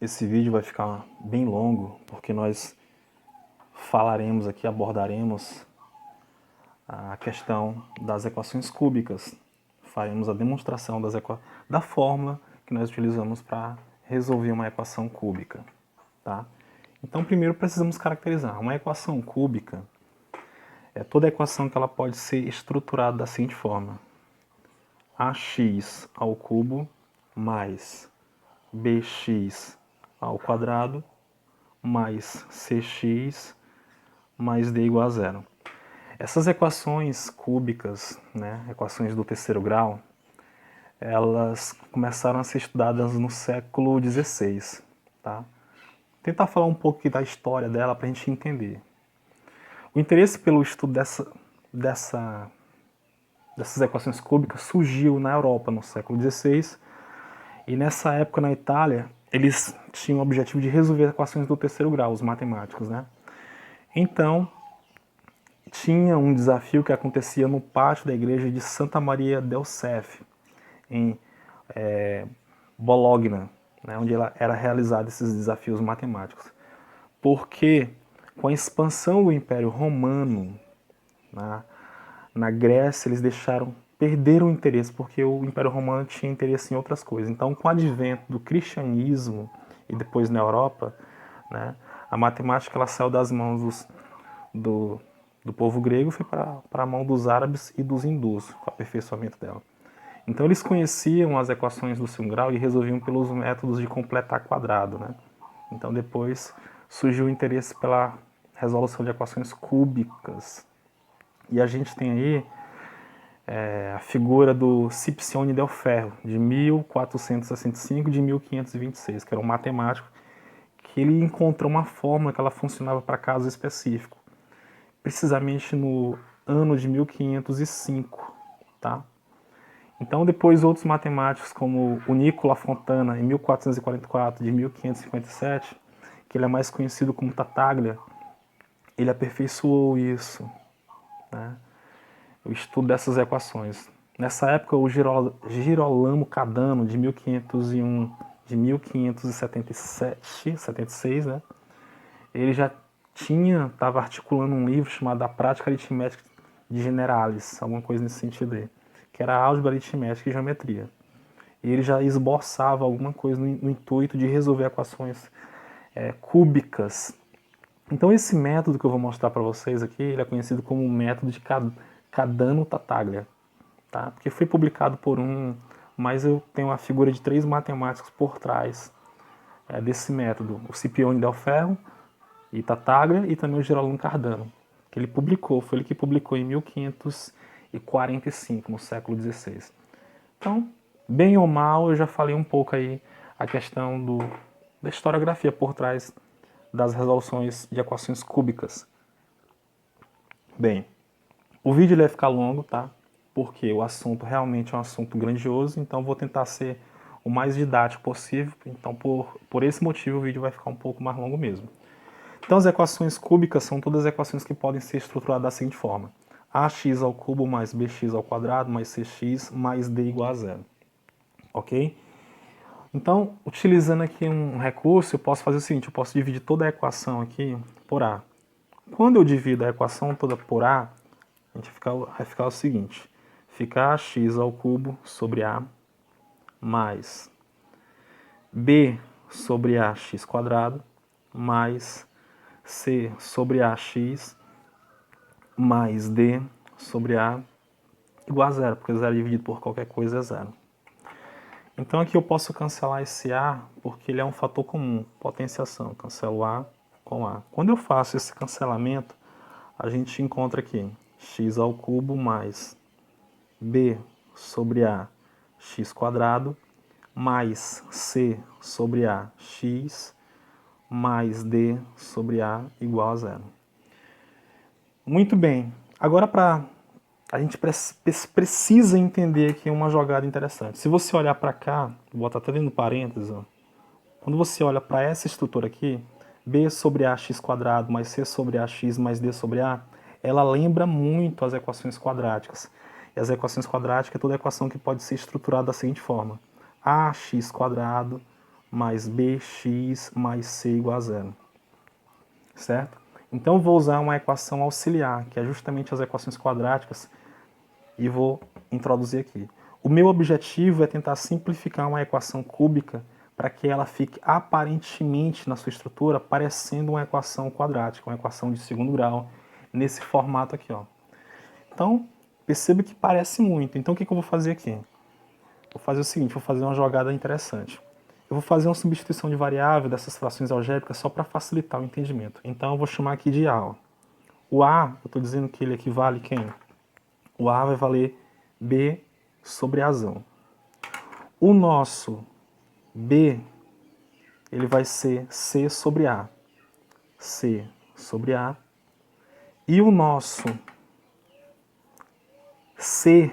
Esse vídeo vai ficar bem longo, porque nós falaremos aqui, abordaremos a questão das equações cúbicas. Faremos a demonstração da fórmula que nós utilizamos para resolver uma equação cúbica. Tá? Então, primeiro precisamos caracterizar. Uma equação cúbica é toda equação que ela pode ser estruturada da seguinte forma: ax ao cubo mais bx ao quadrado mais cx mais d igual a zero. Essas equações cúbicas, né, equações do terceiro grau, elas começaram a ser estudadas no século XVI. Tá? Tentar falar um pouco da história dela para a gente entender. O interesse pelo estudo dessas equações cúbicas surgiu na Europa no século XVI, e nessa época na Itália eles tinham o objetivo de resolver equações do terceiro grau, os matemáticos, né? Então, tinha um desafio que acontecia no pátio da igreja de Santa Maria del Sef, em Bologna, né, onde era realizado esses desafios matemáticos. Porque com a expansão do Império Romano na Grécia, eles perderam o interesse, porque o Império Romano tinha interesse em outras coisas. Então, com o advento do cristianismo e depois na Europa, né, a matemática ela saiu das mãos do povo grego e foi para a mão dos árabes e dos hindus, com o aperfeiçoamento dela. Então eles conheciam as equações do segundo grau e resolviam pelos métodos de completar quadrado, né? Então depois surgiu o interesse pela resolução de equações cúbicas. E a gente tem aí a figura do Scipione del Ferro, de 1465 de 1526, que era um matemático que ele encontrou uma fórmula que ela funcionava para casos específicos, precisamente no ano de 1505, tá? Então depois outros matemáticos como o Nicola Fontana em 1444 de 1557, que ele é mais conhecido como Tartaglia, ele aperfeiçoou isso, né? O estudo dessas equações. Nessa época o Girolamo Cardano de 1501 de 1577, 76, né? Ele já estava articulando um livro chamado A Prática Aritmética de Generales, alguma coisa nesse sentido aí, que era álgebra aritmética e geometria. E ele já esboçava alguma coisa no intuito de resolver equações cúbicas. Então esse método que eu vou mostrar para vocês aqui, ele é conhecido como o método de Cardano-Tartaglia, tá? Porque foi publicado por mas eu tenho a figura de 3 matemáticos por trás desse método: o Scipione del Ferro e Tartaglia, e também o Girolamo Cardano, que ele publicou, foi ele que publicou em 1545, no século XVI. Então, bem ou mal, eu já falei um pouco aí a questão da historiografia por trás das resoluções de equações cúbicas. Bem, o vídeo vai ficar longo, tá? Porque o assunto realmente é um assunto grandioso, então vou tentar ser o mais didático possível, então por esse motivo o vídeo vai ficar um pouco mais longo mesmo. Então as equações cúbicas são todas as equações que podem ser estruturadas da seguinte forma: ax ao cubo mais bx ao quadrado mais cx mais d igual a zero. Ok? Então, utilizando aqui um recurso, eu posso fazer o seguinte: eu posso dividir toda a equação aqui por a. Quando eu divido a equação toda por a, vai ficar o seguinte: fica ax ao cubo sobre a mais b sobre ax quadrado mais c sobre ax mais d sobre a igual a zero, porque 0 dividido por qualquer coisa é zero. Então aqui eu posso cancelar esse a, porque ele é um fator comum, potenciação. Cancelo a com a. Quando eu faço esse cancelamento, a gente encontra aqui x ao cubo mais b sobre a x quadrado mais c sobre a x mais d sobre a igual a zero. Muito bem. Agora a gente precisa entender aqui uma jogada interessante. Se você olhar para cá, vou botar até dentro do parênteses, ó. Quando você olha para essa estrutura aqui, b sobre ax quadrado mais c sobre ax mais d sobre a, ela lembra muito as equações quadráticas. E as equações quadráticas é toda equação que pode ser estruturada da seguinte forma: ax quadrado mais bx mais c igual a zero. Certo? Então eu vou usar uma equação auxiliar, que é justamente as equações quadráticas, e vou introduzir aqui. O meu objetivo é tentar simplificar uma equação cúbica para que ela fique aparentemente na sua estrutura parecendo uma equação quadrática, uma equação de segundo grau, nesse formato aqui, ó. Então, perceba que parece muito. Então, o que eu vou fazer aqui? Vou fazer o seguinte, vou fazer uma jogada interessante. Eu vou fazer uma substituição de variável dessas frações algébricas só para facilitar o entendimento. Então, eu vou chamar aqui de A. Ó. O A, eu estou dizendo que ele equivale a quem? O A vai valer B sobre Azão. O nosso B, ele vai ser C sobre A. C sobre A. E o nosso C,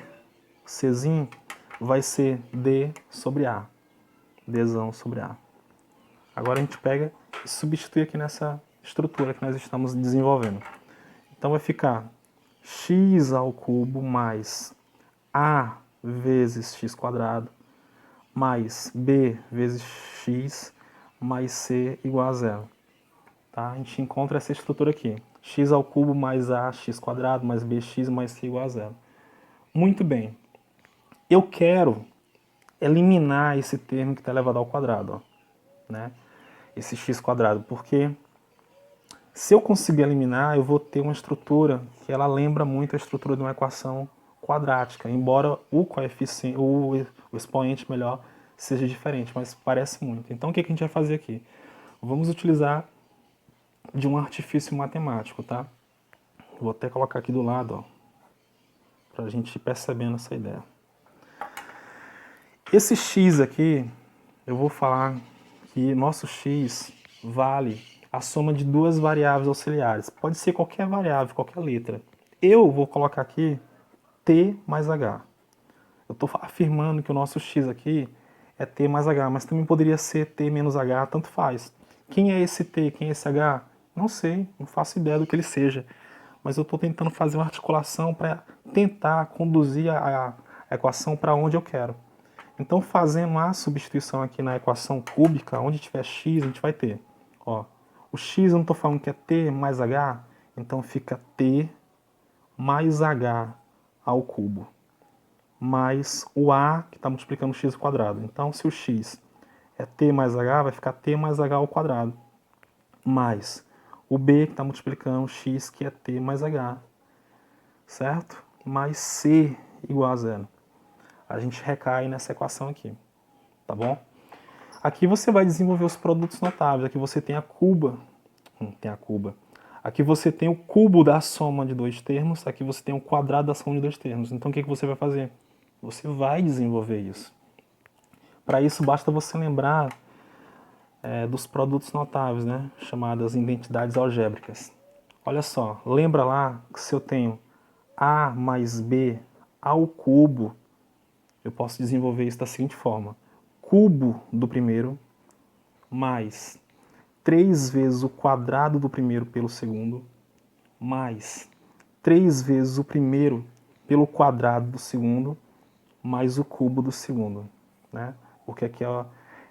Czinho, vai ser D sobre A. Dzão sobre A. Agora a gente pega e substitui aqui nessa estrutura que nós estamos desenvolvendo. Então vai ficar x ao cubo mais A vezes x quadrado mais B vezes x mais C igual a zero. Tá? A gente encontra essa estrutura aqui. X ao cubo mais A x quadrado mais bx mais C igual a zero. Muito bem. Eu quero eliminar esse termo que está elevado ao quadrado. Ó, né? Esse x quadrado, porque se eu conseguir eliminar, eu vou ter uma estrutura que ela lembra muito a estrutura de uma equação quadrática, embora o coeficiente, o expoente melhor, seja diferente, mas parece muito. Então o que a gente vai fazer aqui? Vamos utilizar de um artifício matemático, tá? Vou até colocar aqui do lado, ó, para a gente ir percebendo essa ideia. Esse x aqui, eu vou falar que nosso x vale a soma de duas variáveis auxiliares. Pode ser qualquer variável, qualquer letra. Eu vou colocar aqui t mais h. Eu estou afirmando que o nosso x aqui é t mais h, mas também poderia ser t menos h, tanto faz. Quem é esse t, quem é esse h? Não sei, não faço ideia do que ele seja. Mas eu estou tentando fazer uma articulação para tentar conduzir a equação para onde eu quero. Então, fazendo a substituição aqui na equação cúbica, onde tiver x, a gente vai ter, ó, o x eu não estou falando que é t mais h, então fica t mais h ao cubo, mais o a, que está multiplicando o x ao quadrado. Então, se o x é t mais h, vai ficar t mais h ao quadrado, mais o b, que está multiplicando o x, que é t mais h, certo? Mais c igual a zero. A gente recai nessa equação aqui, tá bom? Aqui você vai desenvolver os produtos notáveis. Aqui você tem a cuba. Aqui você tem o cubo da soma de dois termos. Aqui você tem o quadrado da soma de dois termos. Então o que você vai fazer? Você vai desenvolver isso. Para isso basta você lembrar dos produtos notáveis, né? Chamadas identidades algébricas. Olha só, lembra lá que se eu tenho A mais B ao cubo, eu posso desenvolver isso da seguinte forma. Cubo do primeiro mais 3 vezes o quadrado do primeiro pelo segundo mais 3 vezes o primeiro pelo quadrado do segundo mais o cubo do segundo, né? Porque aqui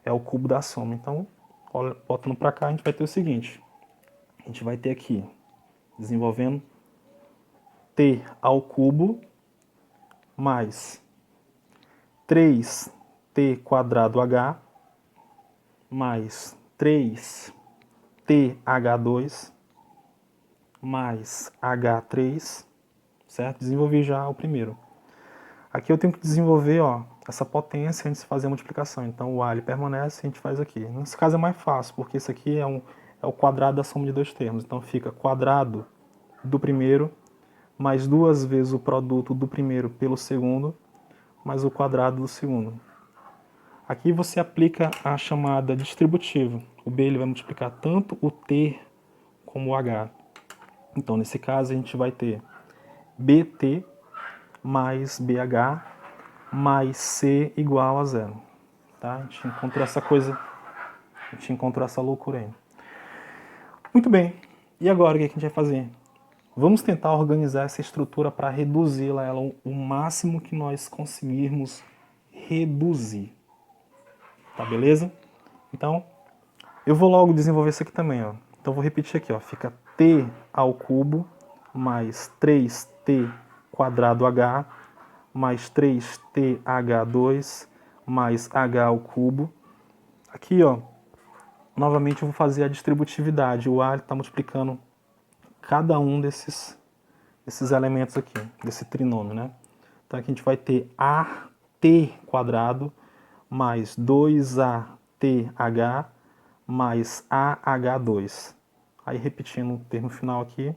é o cubo da soma. Então, botando para cá, a gente vai ter o seguinte. A gente vai ter aqui, desenvolvendo t ao cubo mais 3t quadrado h mais 3th2 mais h3, certo? Desenvolvi já o primeiro. Aqui eu tenho que desenvolver, ó, essa potência antes de fazer a multiplicação. Então o a ele permanece e a gente faz aqui. Nesse caso é mais fácil, porque isso aqui é o quadrado da soma de dois termos. Então fica quadrado do primeiro mais 2 vezes o produto do primeiro pelo segundo mais o quadrado do segundo. Aqui você aplica a chamada distributiva. O b ele vai multiplicar tanto o t como o h. Então, nesse caso, a gente vai ter bt mais bh mais c igual a zero. Tá? A gente encontrou essa coisa, a gente encontrou essa loucura aí. Muito bem. E agora, o que a gente vai fazer? Vamos tentar organizar essa estrutura para reduzi-la o máximo que nós conseguirmos reduzir. Tá beleza? Então, eu vou logo desenvolver isso aqui também, ó. Então, eu vou repetir aqui, ó. Fica t ao cubo mais 3t quadrado h mais 3th2 mais h ao cubo. Aqui, ó, novamente eu vou fazer a distributividade. O a está multiplicando cada um desses elementos aqui, desse trinômio, né? Então aqui a gente vai ter at quadrado mais 2ath mais AH2. Aí repetindo o termo final aqui,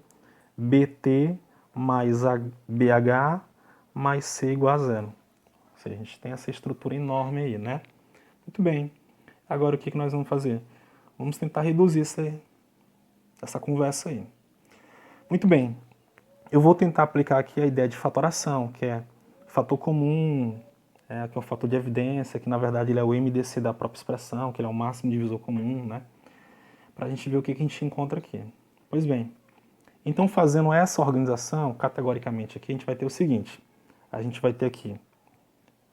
BT mais BH mais C igual a zero. Ou seja, a gente tem essa estrutura enorme aí, né? Muito bem. Agora o que nós vamos fazer? Vamos tentar reduzir essa conversa aí. Muito bem. Eu vou tentar aplicar aqui a ideia de fatoração, que é fator comum, que é o fator de evidência, que na verdade ele é o MDC da própria expressão, que ele é o máximo divisor comum, né? Para a gente ver o que a gente encontra aqui. Pois bem, então fazendo essa organização, categoricamente aqui, a gente vai ter o seguinte. A gente vai ter aqui,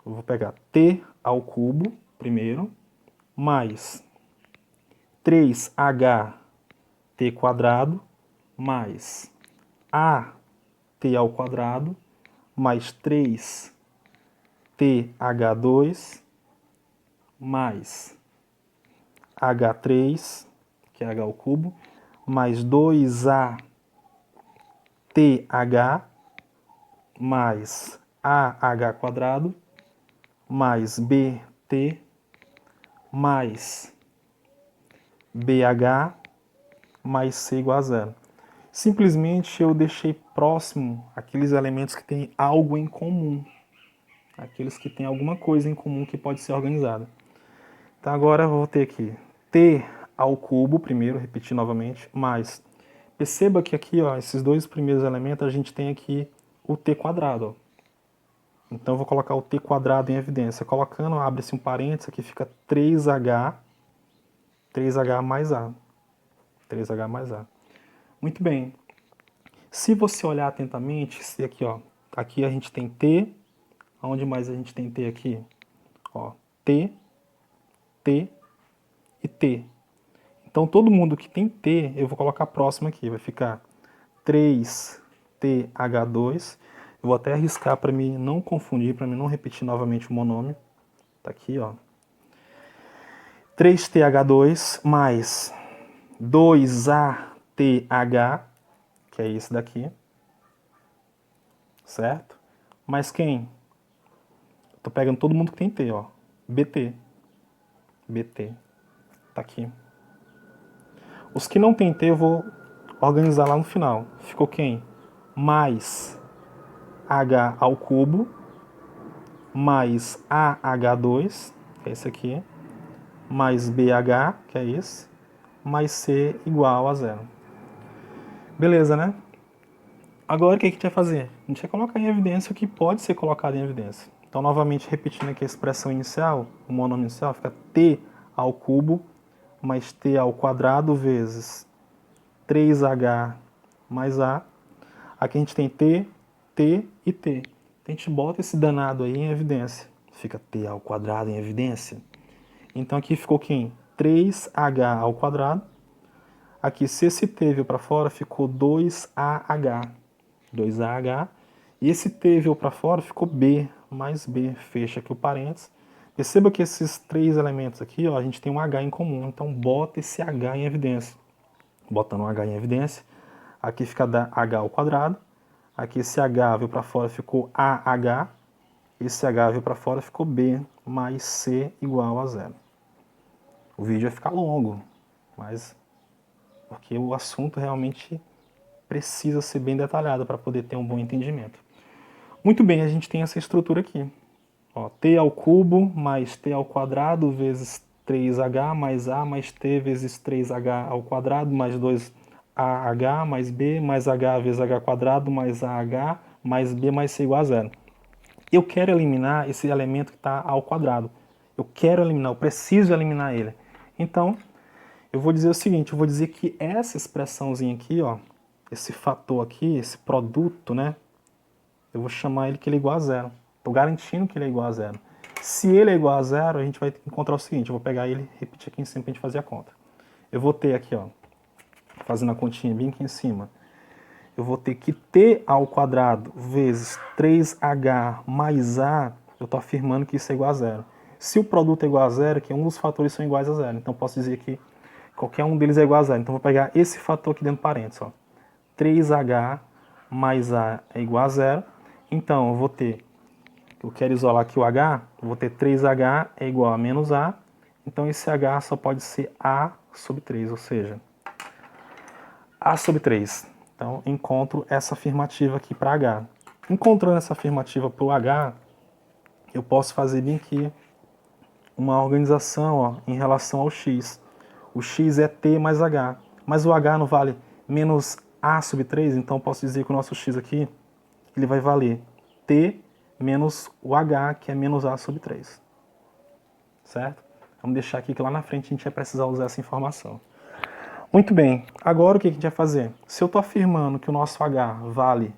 eu vou pegar t ao cubo, primeiro, mais 3ht quadrado, mais a t ao quadrado, mais 3th2, mais h3, que é h ao cubo, mais 2ath, mais ah quadrado, mais bt, mais bh, mais c igual a zero. Simplesmente eu deixei próximo aqueles elementos que têm algo em comum. Aqueles que têm alguma coisa em comum que pode ser organizada. Então agora eu vou ter aqui t ao cubo, primeiro, repetir novamente, mais... Perceba que aqui, ó, esses dois primeiros elementos, a gente tem aqui o t quadrado. Ó. Então eu vou colocar o t quadrado em evidência. Colocando, abre-se um parênteses, aqui fica 3h mais a. 3h mais a. Muito bem. Se você olhar atentamente, aqui, ó, aqui a gente tem t. Onde mais a gente tem t aqui? Ó, t e t. Então todo mundo que tem t, eu vou colocar próximo aqui. Vai ficar 3th2. Eu vou até arriscar para mim não confundir, para mim não repetir novamente o monômio. Tá aqui, ó. 3th2 mais 2ath, que é esse daqui. Certo? Mais quem? Tô pegando todo mundo que tem t, ó. BT. Tá aqui. Os que não tem t eu vou organizar lá no final. Ficou quem? Mais h ao cubo, mais AH2, que é esse aqui, mais BH, que é esse, mais C igual a zero. Beleza, né? Agora o que a gente vai fazer? A gente vai colocar em evidência o que pode ser colocado em evidência. Então, novamente, repetindo aqui a expressão inicial, o monômio inicial, fica t ao cubo mais t ao quadrado vezes 3h mais a. Aqui a gente tem t, t e t. Então, a gente bota esse danado aí em evidência. Fica t ao quadrado em evidência. Então, aqui ficou quem? 3h ao quadrado. Aqui, se esse t veio para fora, ficou 2ah. 2ah. E esse t veio para fora, ficou b mais b. Fecha aqui o parênteses. Perceba que esses três elementos aqui, ó, a gente tem um h em comum. Então, bota esse h em evidência. Botando um h em evidência, aqui fica h ao quadrado. Aqui esse h veio para fora, ficou AH. Esse h veio para fora, ficou b mais c igual a zero. O vídeo vai ficar longo, mas porque o assunto realmente precisa ser bem detalhado para poder ter um bom entendimento. Muito bem, a gente tem essa estrutura aqui. Ó, t ao cubo mais t ao quadrado vezes 3h mais a mais t vezes 3h ao quadrado mais 2ah mais b mais h vezes h quadrado mais ah mais b mais c igual a zero. Eu quero eliminar esse elemento que está ao quadrado. Eu quero eliminar, eu preciso eliminar ele. Então, eu vou dizer o seguinte, eu vou dizer que essa expressãozinha aqui, ó, esse fator aqui, esse produto, né, eu vou chamar ele que ele é igual a zero. Estou garantindo que ele é igual a zero. Se ele é igual a zero, a gente vai encontrar o seguinte, eu vou pegar ele e repetir aqui em cima para a gente fazer a conta. Eu vou ter aqui, ó, fazendo a continha bem aqui em cima, eu vou ter que t ao quadrado vezes 3h mais a, eu estou afirmando que isso é igual a zero. Se o produto é igual a zero, que um dos fatores são iguais a zero, então eu posso dizer que qualquer um deles é igual a zero. Então eu vou pegar esse fator aqui dentro do parênteses, ó. 3h mais a é igual a zero, então eu vou ter, eu quero isolar aqui o h, eu vou ter 3h é igual a menos a, então esse h só pode ser a sobre 3, ou seja, a sobre 3. Então, encontro essa afirmativa aqui para H. Encontrando essa afirmativa para o H, eu posso fazer bem aqui uma organização, ó, em relação ao X. O X é T mais H, mas o H não vale menos A sobre 3, então eu posso dizer que o nosso X aqui, ele vai valer T menos o H, que é menos A sobre 3. Certo? Vamos deixar aqui que lá na frente a gente vai precisar usar essa informação. Muito bem, agora o que a gente vai fazer? Se eu estou afirmando que o nosso H vale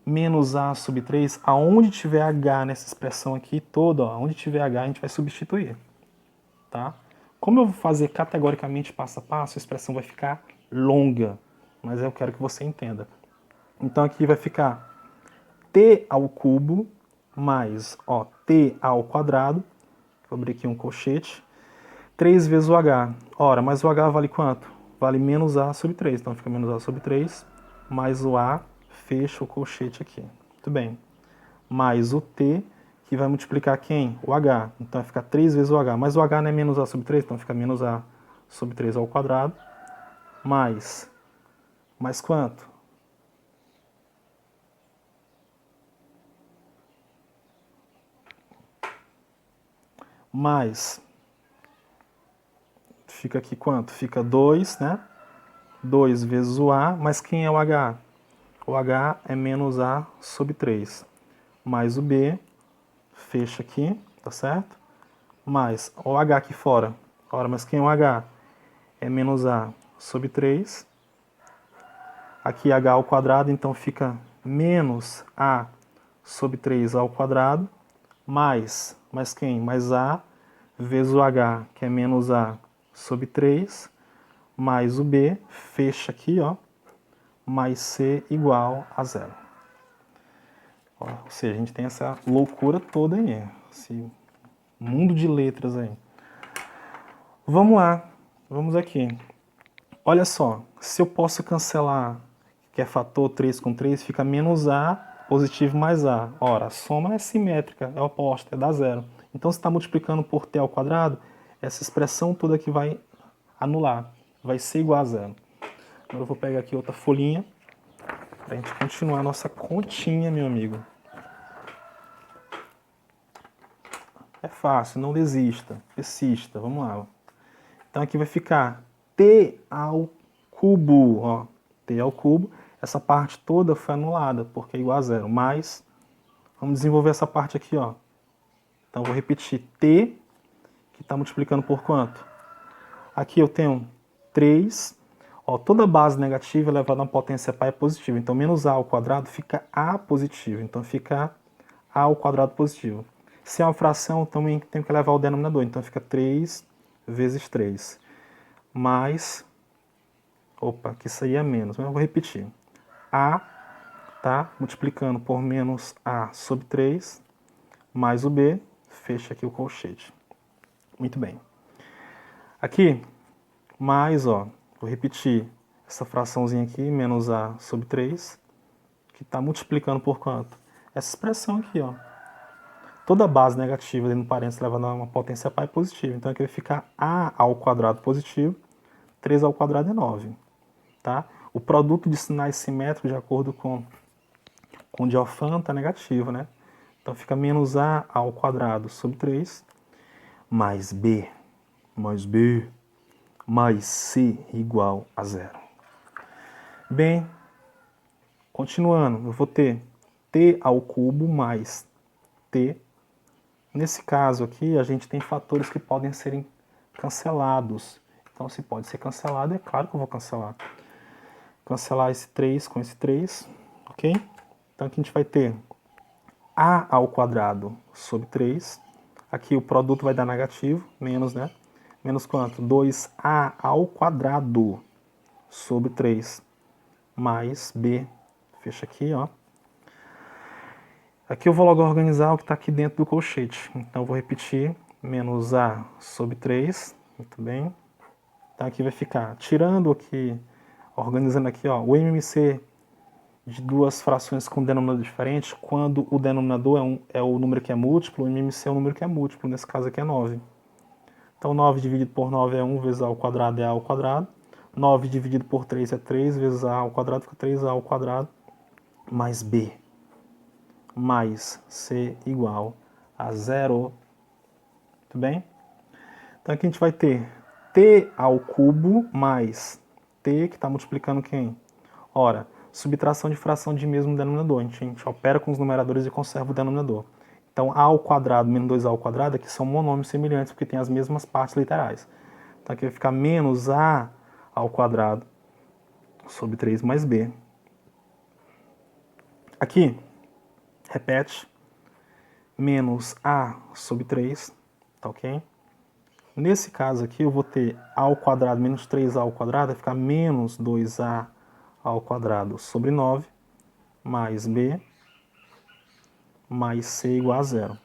menos A sobre 3, aonde tiver H nessa expressão aqui toda, ó, onde tiver H a gente vai substituir. Tá? Como eu vou fazer categoricamente passo a passo, a expressão vai ficar longa, mas eu quero que você entenda. Então aqui vai ficar t ao cubo mais t ao quadrado, vou abrir aqui um colchete, 3 vezes o H. Ora, mas o H vale quanto? Vale menos A sobre 3. Então fica menos A sobre 3, mais o A, fecha o colchete aqui. Muito bem. Mais o T, que vai multiplicar quem? O H. Então vai ficar 3 vezes o H. Mas o H não é menos A sobre 3, então fica menos A sobre 3 ao quadrado. Mais quanto? Mais, fica aqui quanto? Fica 2, né? 2 vezes o A, mas quem é o H? O H é menos A sobre 3. Mais o B, fecha aqui, tá certo? Mais o H aqui fora. Ora, mas quem é o H? É menos A sobre 3. Aqui H ao quadrado, então fica menos A sobre 3 ao quadrado. Mais quem? Mais A vezes o H, que é menos A sobre 3. Mais o B, fecha aqui, ó. Mais C igual a zero. Ó, ou seja, a gente tem essa loucura toda aí. Esse mundo de letras aí. Vamos lá. Vamos aqui. Olha só. Se eu posso cancelar, que é fator 3 com 3, fica menos A positivo mais A. Ora, a soma é simétrica, é oposta, é dá zero. Então, se está multiplicando por t ao quadrado, essa expressão toda aqui vai anular. Vai ser igual a zero. Agora eu vou pegar aqui outra folhinha para a gente continuar a nossa continha, meu amigo. É fácil, não desista, persista, vamos lá. Então aqui vai ficar t ao cubo, ó, t ao cubo. Essa parte toda foi anulada, porque é igual a zero. Mas, vamos desenvolver essa parte aqui, ó. Então eu vou repetir, t, que está multiplicando por quanto? Aqui eu tenho 3. Ó, toda base negativa elevada a uma potência π é positiva. Então, menos a ao quadrado fica a positivo. Então, fica a ao quadrado positivo. Se é uma fração, também tem que elevar o denominador. Então, fica 3 vezes 3. Mais... Opa, que isso aí é menos. Mas eu vou repetir. A, tá? Multiplicando por menos a sobre 3. Mais o B. Fecha aqui o colchete. Muito bem. Aqui, mais, ó... Vou repetir essa fraçãozinha aqui, menos A sobre 3, que está multiplicando por quanto? Essa expressão aqui, ó. Toda base negativa dentro do parênteses levando a uma potência π é positiva. Então aqui vai ficar A ao quadrado positivo, 3 ao quadrado é 9. Tá? O produto de sinais simétricos, de acordo com o Diofant, está negativo, né? Então fica menos A ao quadrado sobre 3, mais B, mais C igual a zero. Bem, continuando, eu vou ter t ao cubo mais t. Nesse caso aqui, a gente tem fatores que podem serem cancelados. Então, se pode ser cancelado, é claro que eu vou cancelar. Cancelar esse 3 com esse 3, ok? Então, aqui a gente vai ter a ao quadrado sobre 3, Aqui o produto vai dar negativo, menos, né? Menos quanto? 2a ao quadrado sobre 3 mais b. Fecha aqui, ó. Aqui eu vou logo organizar o que está aqui dentro do colchete. Então eu vou repetir, menos a sobre 3, muito bem. Então aqui vai ficar, tirando aqui, organizando aqui, ó, o MMC de duas frações com denominador diferente, quando o denominador é o número que é múltiplo, o MMC é o número que é múltiplo, nesse caso aqui é 9. Então 9 dividido por 9 é 1 vezes a ao quadrado é a ao quadrado. 9 dividido por 3 é 3 vezes a ao quadrado, fica 3a ao quadrado, mais b, mais c igual a 0. Muito bem? Então aqui a gente vai ter t ao cubo mais t, que está multiplicando quem? Ora, subtração de fração de mesmo denominador. A gente opera com os numeradores e conserva o denominador. Então, a ao quadrado menos 2a ao quadrado aqui são monômios semelhantes, porque tem as mesmas partes literais. Então, aqui vai ficar menos a ao quadrado sobre 3 mais b. Aqui, repete, menos a sobre 3, tá ok? Nesse caso aqui, eu vou ter a ao quadrado menos 3a ao quadrado, vai ficar menos 2a ao quadrado sobre 9, mais b, mais c igual a 0.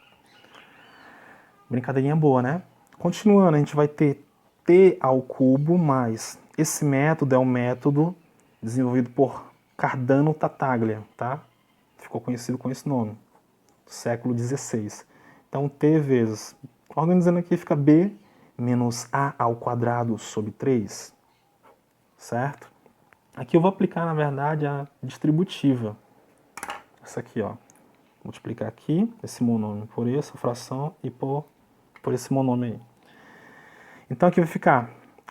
Brincadeirinha boa, né? Continuando, a gente vai ter t ao cubo mais... Esse método é um método desenvolvido por Cardano Tattaglia, tá? Ficou conhecido com esse nome, século XVI. Então, t vezes... Organizando aqui, fica b menos a ao quadrado sobre 3, certo? Aqui eu vou aplicar, na verdade, a distributiva. Essa aqui, ó. Multiplicar aqui, esse monômio por essa fração e por esse monômio aí. Então aqui vai ficar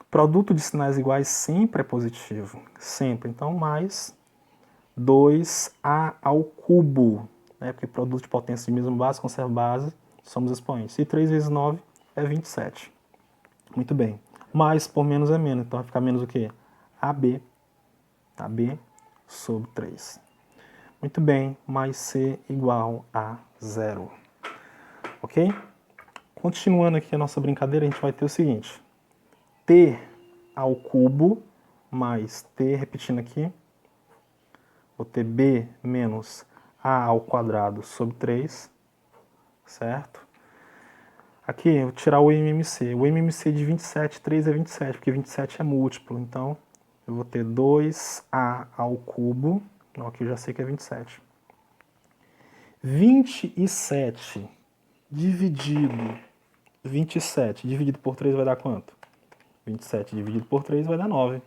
produto de sinais iguais sempre é positivo. Sempre. Então, mais 2a ao cubo. Né? Porque produto de potência de mesma base conserva base, somos expoentes. E 3 vezes 9 é 27. Muito bem. Mais por menos é menos. Então vai ficar menos o quê? AB. AB sobre 3. Muito bem. Mais C igual a 0. Ok? Continuando aqui a nossa brincadeira, a gente vai ter o seguinte. T ao cubo mais T, repetindo aqui. Vou ter B menos A ao quadrado sobre 3. Certo? Aqui, eu vou tirar o MMC. O MMC de 27, 3 é 27, porque 27 é múltiplo. Então, eu vou ter 2A ao cubo. Não, aqui eu já sei que é 27. 27 dividido 27 dividido por 3 vai dar quanto? 27 dividido por 3 vai dar 9.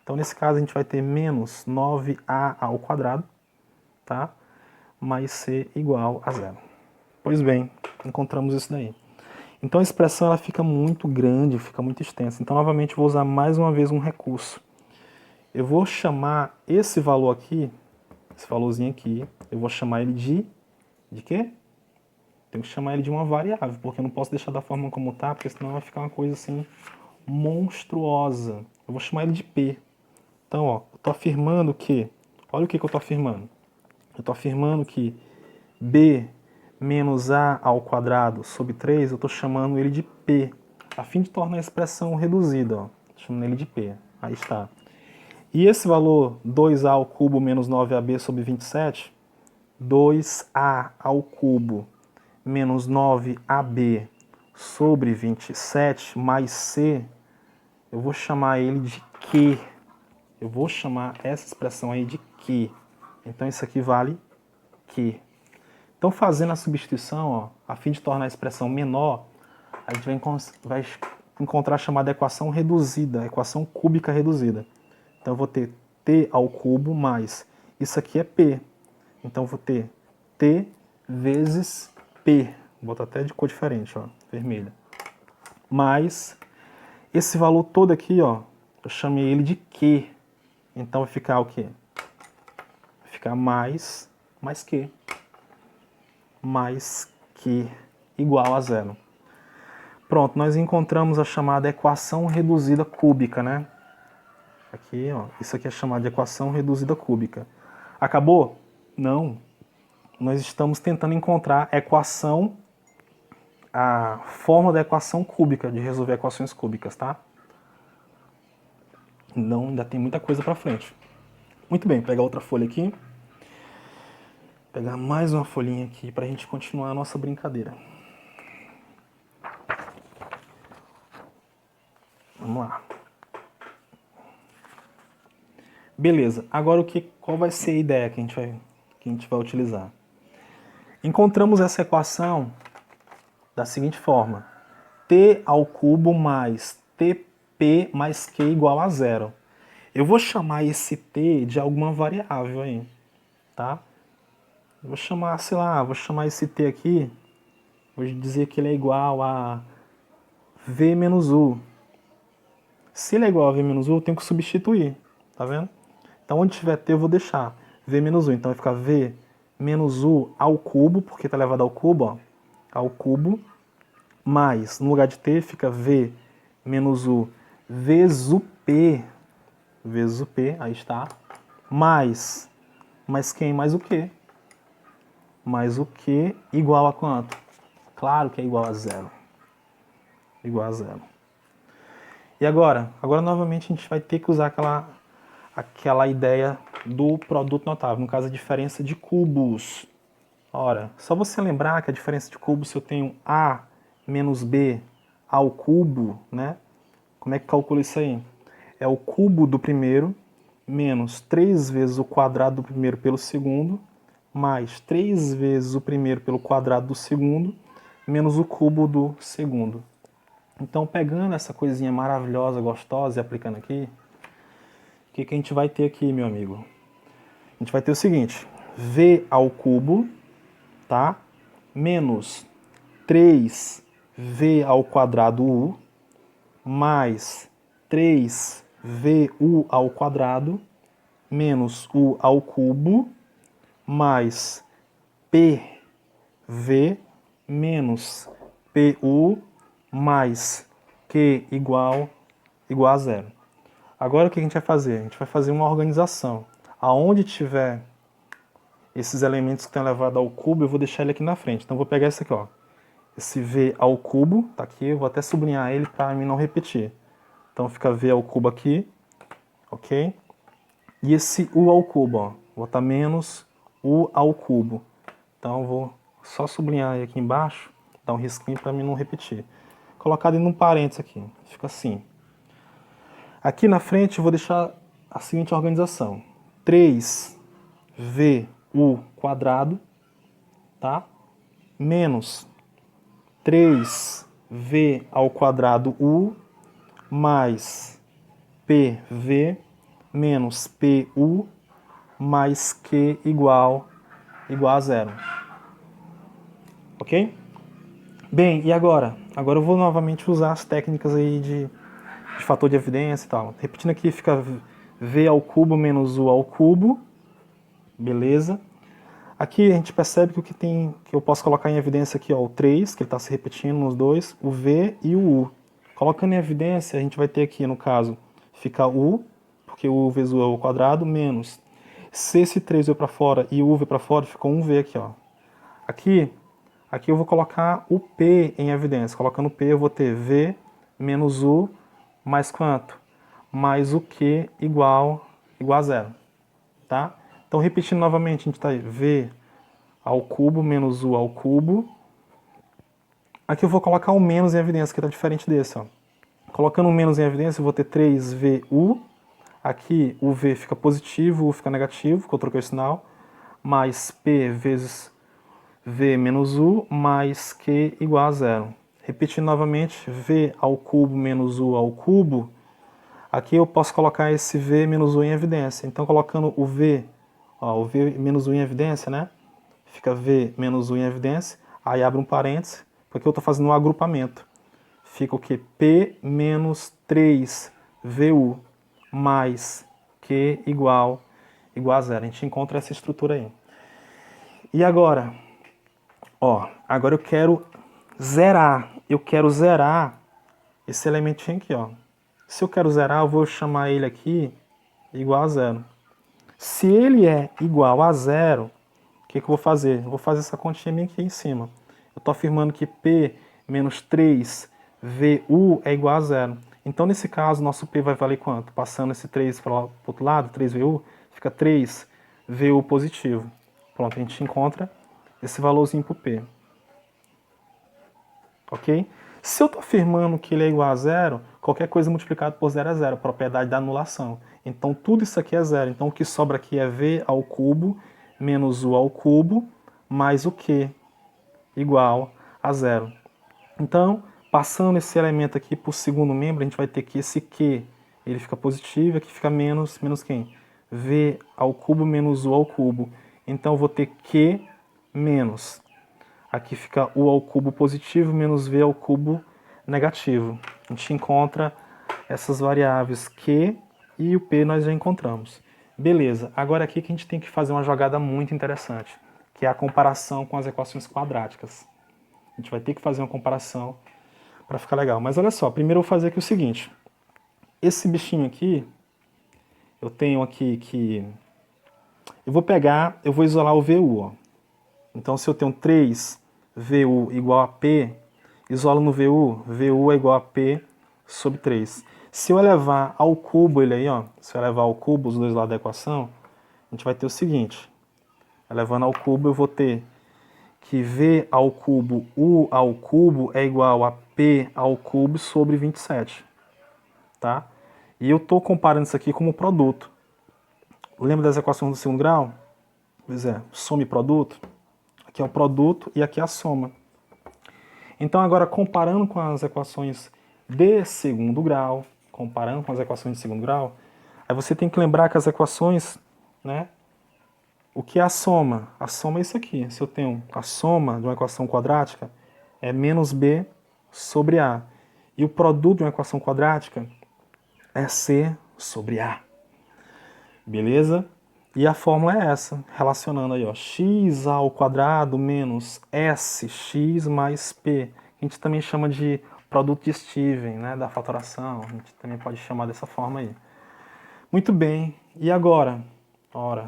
Então, nesse caso, a gente vai ter menos 9a ao quadrado, tá? Mais c igual a 0. Pois bem, encontramos isso daí. Então, a expressão ela fica muito grande, fica muito extensa. Então, novamente, vou usar mais uma vez um recurso. Eu vou chamar esse valor aqui, esse valorzinho aqui, eu vou chamar ele de quê? Tenho que chamar ele de uma variável, porque eu não posso deixar da forma como está, porque senão vai ficar uma coisa assim monstruosa. Eu vou chamar ele de P. Então, ó, eu estou afirmando que... Olha o que eu estou afirmando. Eu estou afirmando que B menos A ao quadrado sobre 3, eu estou chamando ele de P, a fim de tornar a expressão reduzida. Ó. Chamando ele de P. Aí está. E esse valor 2A ao cubo menos 9AB sobre 27, 2A ao cubo menos 9AB sobre 27 mais C, eu vou chamar ele de Q. Eu vou chamar essa expressão aí de Q. Então isso aqui vale Q. Então fazendo a substituição, ó, a fim de tornar a expressão menor, a gente vai encontrar a chamada equação reduzida, equação cúbica reduzida. Então eu vou ter T ao cubo mais, isso aqui é P. Então eu vou ter T vezes P. Vou botar até de cor diferente, ó, vermelha. Mais esse valor todo aqui, ó, eu chamei ele de Q. Então vai ficar o quê? Vai ficar mais Q. Mais Q igual a 0. Pronto, nós encontramos a chamada equação reduzida cúbica, né? Aqui, ó, isso aqui é chamado de equação reduzida cúbica. Acabou? Não. Nós estamos tentando encontrar a equação a forma da equação cúbica, de resolver equações cúbicas, tá? Então ainda tem muita coisa para frente. Muito bem, pegar outra folha aqui. Pegar mais uma folhinha aqui para a gente continuar a nossa brincadeira. Vamos lá. Beleza, agora qual vai ser a ideia que a gente vai utilizar? Encontramos essa equação da seguinte forma: t ao cubo mais tp mais q igual a zero. Eu vou chamar esse t de alguma variável aí, tá? Eu vou chamar, sei lá, vou chamar esse t aqui, vou dizer que ele é igual a v menos u. Se ele é igual a v menos u, eu tenho que substituir, tá vendo? Então, onde tiver t, eu vou deixar v menos u. Então, vai ficar v menos u ao cubo, porque está elevado ao cubo, ó, ao cubo, mais, no lugar de t, fica v menos u vezes o p, aí está, mais quem? Mais o q. Mais o q igual a quanto? Claro que é igual a zero. Igual a zero. E agora? Agora, novamente, a gente vai ter que usar aquela ideia do produto notável, no caso, a diferença de cubos. Ora, só você lembrar que a diferença de cubos, se eu tenho a menos b ao cubo, né? Como é que calcula isso aí? É o cubo do primeiro menos 3 vezes o quadrado do primeiro pelo segundo, mais 3 vezes o primeiro pelo quadrado do segundo, menos o cubo do segundo. Então, pegando essa coisinha maravilhosa, gostosa e aplicando aqui, o que a gente vai ter aqui, meu amigo? A gente vai ter o seguinte: v ao cubo, tá? Menos 3v ao quadrado u, mais 3vu ao quadrado, menos u ao cubo, mais pv, menos pu, mais q igual a zero. Agora o que a gente vai fazer? A gente vai fazer uma organização. Aonde tiver esses elementos que estão elevados ao cubo, eu vou deixar ele aqui na frente. Então eu vou pegar esse aqui, ó. Esse v ao cubo, tá aqui, eu vou até sublinhar ele para mim não repetir. Então fica v ao cubo aqui, ok? E esse u ao cubo, ó, vou botar menos u ao cubo. Então eu vou só sublinhar ele aqui embaixo, dar um risquinho para mim não repetir. Colocar dentro de um parênteses aqui, fica assim. Aqui na frente eu vou deixar a seguinte organização: 3vu quadrado, tá? Menos 3v ao quadrado u, mais pv, menos pu, mais q igual a zero. Ok? Bem, e agora? Agora eu vou novamente usar as técnicas aí de fator de evidência e tal. Repetindo aqui, fica v ao cubo menos u ao cubo. Beleza? Aqui a gente percebe que o que eu posso colocar em evidência aqui, ó, o 3, que ele está se repetindo nos dois, o v e o u. Colocando em evidência, a gente vai ter aqui, no caso, fica u, porque o u vezes u é o quadrado, menos. Se esse 3 veio para fora e o u veio para fora, ficou 1v aqui, ó. Aqui eu vou colocar o p em evidência. Colocando o p, eu vou ter v menos u mais quanto? Mais o q igual a zero. Tá? Então, repetindo novamente, a gente está aí, v ao cubo menos u ao cubo. Aqui eu vou colocar o menos em evidência, que está diferente desse. Ó. Colocando o menos em evidência, eu vou ter 3vu. Aqui o v fica positivo, o u fica negativo, que eu troquei o sinal. Mais p vezes v menos u, mais q igual a zero. Repetindo novamente, v ao cubo menos u ao cubo. Aqui eu posso colocar esse v menos u em evidência. Então, colocando o v menos u em evidência, né? Fica v menos u em evidência. Aí abre um parênteses, porque eu estou fazendo um agrupamento. Fica o que? P menos 3vu mais q igual a zero. A gente encontra essa estrutura aí. E agora? Ó, agora eu quero zerar. Eu quero zerar esse elementinho aqui, ó. Se eu quero zerar, eu vou chamar ele aqui igual a zero. Se ele é igual a zero, o que eu vou fazer? Eu vou fazer essa continha minha aqui em cima. Eu estou afirmando que P menos 3VU é igual a zero. Então, nesse caso, nosso P vai valer quanto? Passando esse 3 para o outro lado, 3VU, fica 3VU positivo. Pronto, a gente encontra esse valorzinho para o P. Ok? Se eu estou afirmando que ele é igual a zero, qualquer coisa multiplicado por zero é zero, propriedade da anulação. Então, tudo isso aqui é zero. Então, o que sobra aqui é V ao cubo menos U ao cubo mais o Q igual a zero. Então, passando esse elemento aqui para o segundo membro, a gente vai ter que esse Q, ele fica positivo, aqui fica menos quem? V ao cubo menos U ao cubo. Então, eu vou ter Q menos. Aqui fica U ao cubo positivo menos V ao cubo negativo. A gente encontra essas variáveis Q e o P nós já encontramos. Beleza, agora aqui que a gente tem que fazer uma jogada muito interessante, que é a comparação com as equações quadráticas. A gente vai ter que fazer uma comparação para ficar legal. Mas olha só, primeiro eu vou fazer aqui o seguinte. Esse bichinho aqui, eu tenho aqui que... Eu vou isolar o VU, ó. Então, se eu tenho 3VU igual a P, isolo no VU, VU é igual a P sobre 3. Se eu elevar ao cubo ele aí, ó, se eu elevar ao cubo os dois lados da equação, a gente vai ter o seguinte. Elevando ao cubo, eu vou ter que V ao cubo, U ao cubo é igual a P ao cubo sobre 27. Tá? E eu estou comparando isso aqui como produto. Lembra das equações do segundo grau? Pois é, soma e produto. Aqui é o produto e aqui é a soma. Então, agora, comparando com as equações de segundo grau, aí você tem que lembrar que as equações, né? O que é a soma? A soma é isso aqui. Se eu tenho a soma de uma equação quadrática, é menos B sobre A. E o produto de uma equação quadrática é C sobre A. Beleza? E a fórmula é essa, relacionando aí, ó, x ao quadrado menos sx mais p. A gente também chama de produto de Steven, né, da fatoração. A gente também pode chamar dessa forma aí. Muito bem. E agora?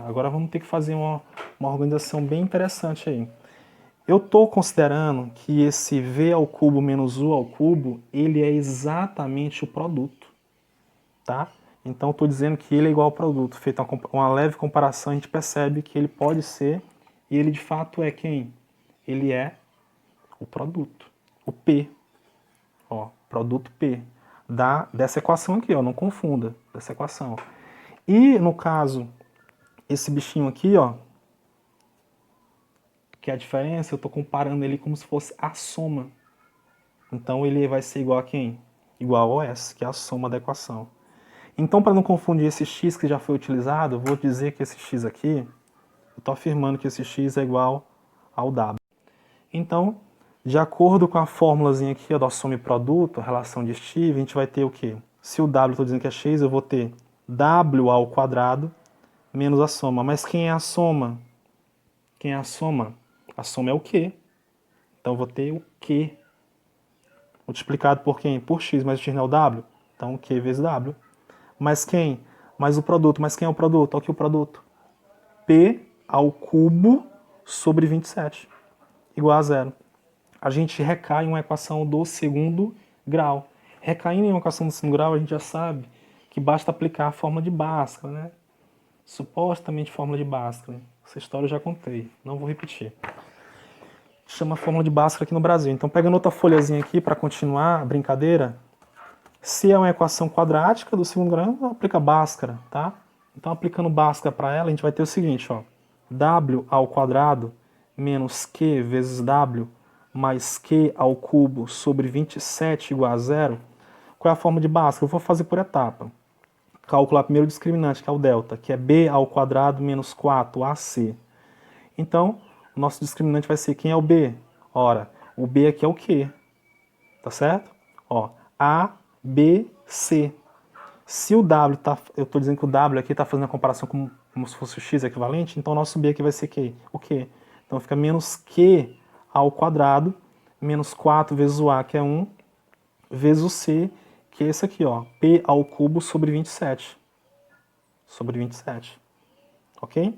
Agora vamos ter que fazer uma organização bem interessante aí. Eu estou considerando que esse v ao cubo menos u ao cubo, ele é exatamente o produto, tá? Então, estou dizendo que ele é igual ao produto. Feita uma leve comparação, a gente percebe que ele pode ser, e ele de fato é quem? Ele é o produto, o P. Ó, produto P. Dessa equação aqui, ó, não confunda, dessa equação. E, no caso, esse bichinho aqui, ó, que é a diferença, eu estou comparando ele como se fosse a soma. Então, ele vai ser igual a quem? Igual ao S, que é a soma da equação. Então, para não confundir esse x que já foi utilizado, eu vou dizer que esse x aqui, eu estou afirmando que esse x é igual ao w. Então, de acordo com a fórmulazinha aqui, ó, da soma e produto, a relação de Steve, a gente vai ter o quê? Se o w estou dizendo que é x, eu vou ter w ao quadrado menos a soma. Mas quem é a soma? Quem é a soma? A soma é o Q. Então, eu vou ter o Q multiplicado por quem? Por x, mas o x não é o w. Então, Q vezes w. Mas quem? Mais o produto. Mas quem é o produto? Olha aqui o produto. P ao cubo sobre 27, igual a zero. A gente recai em uma equação do segundo grau. Recaindo em uma equação do segundo grau, a gente já sabe que basta aplicar a fórmula de Bhaskara, né? Supostamente fórmula de Bhaskara. Essa história eu já contei, não vou repetir. Chama fórmula de Bhaskara aqui no Brasil. Então, pegando outra folhazinha aqui para continuar a brincadeira, se é uma equação quadrática do segundo grau, aplica Bhaskara, tá? Então, aplicando Bhaskara para ela, a gente vai ter o seguinte, ó. W ao quadrado menos Q vezes W mais Q ao cubo sobre 27 igual a zero. Qual é a forma de Bhaskara? Eu vou fazer por etapa. Calcular primeiro o discriminante, que é o delta, que é B ao quadrado menos 4AC. Então, o nosso discriminante vai ser quem é o B? Ora, o B aqui é o Q, tá certo? Ó, A, B, C. Se o W tá, eu estou dizendo que o W aqui está fazendo a comparação como se fosse o X equivalente, então o nosso B aqui vai ser o Q? Então fica menos Q ao quadrado, menos 4 vezes o A, que é 1, vezes o C, que é esse aqui, ó, P ao cubo sobre 27. Sobre 27. Ok?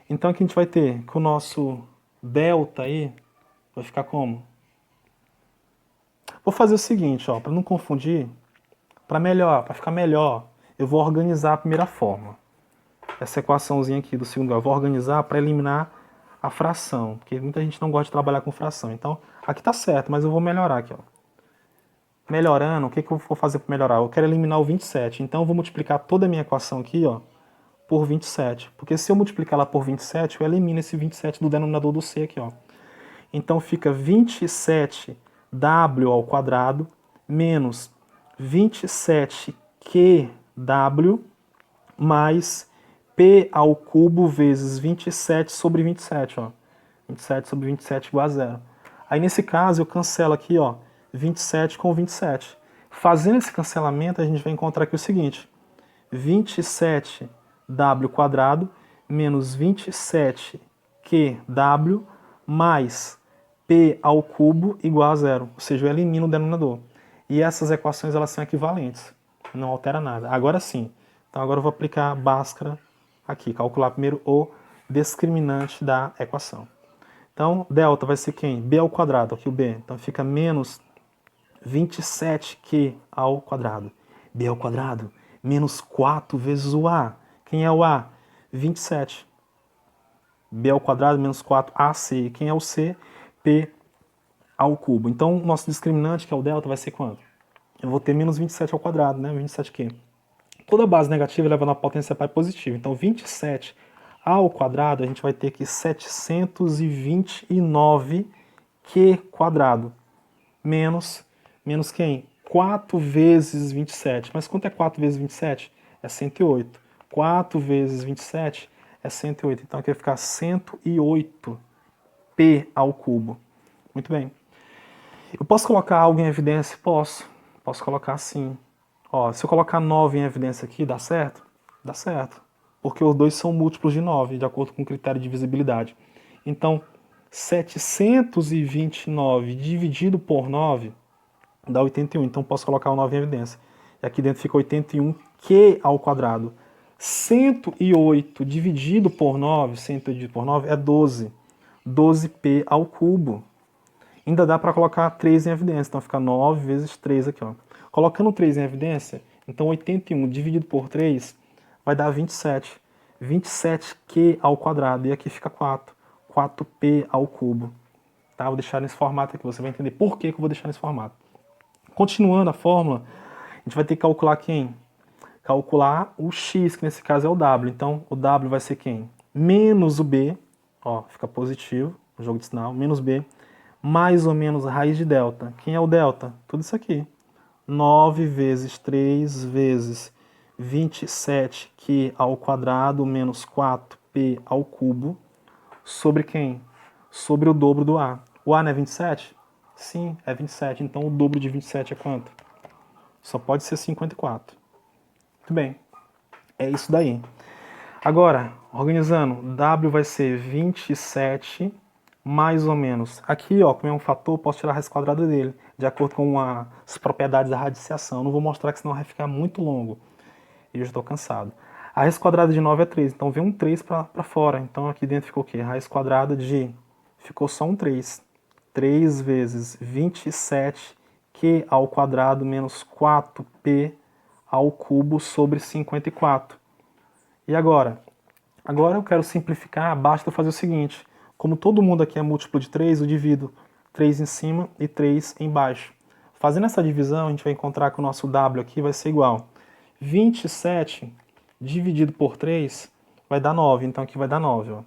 Então aqui a gente vai ter que o nosso delta aí vai ficar como? Vou fazer o seguinte, ó, para não confundir, para ficar melhor, eu vou organizar a primeira forma. Essa equaçãozinha aqui do segundo grau, eu vou organizar para eliminar a fração, porque muita gente não gosta de trabalhar com fração. Então, aqui tá certo, mas eu vou melhorar aqui, ó. Melhorando, o que eu vou fazer para melhorar? Eu quero eliminar o 27, então eu vou multiplicar toda a minha equação aqui, ó, por 27. Porque se eu multiplicar ela por 27, eu elimino esse 27 do denominador do C aqui, ó. Então fica 27w ao quadrado menos 27qw mais p ao cubo vezes 27 sobre 27, ó. 27 sobre 27 igual a zero. Aí nesse caso eu cancelo aqui, ó, 27 com 27. Fazendo esse cancelamento, a gente vai encontrar aqui o seguinte: 27w quadrado menos 27qw mais p ao cubo igual a zero. Ou seja, eu elimino o denominador. E essas equações elas são equivalentes. Não altera nada. Agora sim. Então agora eu vou aplicar a Bhaskara aqui. Calcular primeiro o discriminante da equação. Então, delta vai ser quem? B ao quadrado, aqui o B. Então fica menos 27q ao quadrado. B ao quadrado menos 4 vezes o A. Quem é o A? 27. B ao quadrado menos 4AC. Quem é o C? P ao cubo. Então, o nosso discriminante, que é o delta, vai ser quanto? Eu vou ter menos 27 ao quadrado, né? 27q. Toda base negativa leva na potência pai positiva. Então, 27 ao quadrado, a gente vai ter aqui 729q quadrado. Menos quem? 4 vezes 27. Mas quanto é 4 vezes 27? É 108. 4 vezes 27 é 108. Então aqui vai ficar 108p ao cubo. Muito bem. Eu posso colocar algo em evidência? Posso. Posso colocar sim. Ó, se eu colocar 9 em evidência aqui, dá certo? Dá certo. Porque os dois são múltiplos de 9, de acordo com o critério de divisibilidade. Então, 729 dividido por 9 dá 81. Então, posso colocar o 9 em evidência. E aqui dentro fica 81q ao quadrado. 108 dividido por 9, 108 dividido por 9 é 12. 12p ao cubo. Ainda dá para colocar 3 em evidência, então fica 9 vezes 3 aqui, ó. Colocando 3 em evidência, então 81 dividido por 3 vai dar 27. 27q ao quadrado, e aqui fica 4. 4p ao cubo. Tá? Vou deixar nesse formato aqui, você vai entender por que eu vou deixar nesse formato. Continuando a fórmula, a gente vai ter que calcular quem? Calcular o x, que nesse caso é o w. Então, o w vai ser quem? Menos o b, ó, fica positivo, o jogo de sinal, menos b, mais ou menos a raiz de delta. Quem é o delta? Tudo isso aqui. 9 vezes 3 vezes 27q ao quadrado menos 4p ao cubo sobre quem? Sobre o dobro do a. O a não é 27? Sim, é 27. Então o dobro de 27 é quanto? Só pode ser 54. Muito bem. É isso daí. Agora, organizando, w vai ser 27 mais ou menos. Aqui, ó, como é um fator, posso tirar a raiz quadrada dele, de acordo com as propriedades da radiciação. Não vou mostrar que senão vai ficar muito longo. E eu já estou cansado. A raiz quadrada de 9 é 3, então vem um 3 para fora. Então aqui dentro ficou o quê? Raiz quadrada de... Ficou só um 3. 3 vezes 27q ao quadrado menos 4p ao cubo sobre 54. E agora? Agora eu quero simplificar, basta eu fazer o seguinte. Como todo mundo aqui é múltiplo de 3, eu divido 3 em cima e 3 embaixo. Fazendo essa divisão, a gente vai encontrar que o nosso w aqui vai ser igual. 27 dividido por 3 vai dar 9, então aqui vai dar 9. Ó.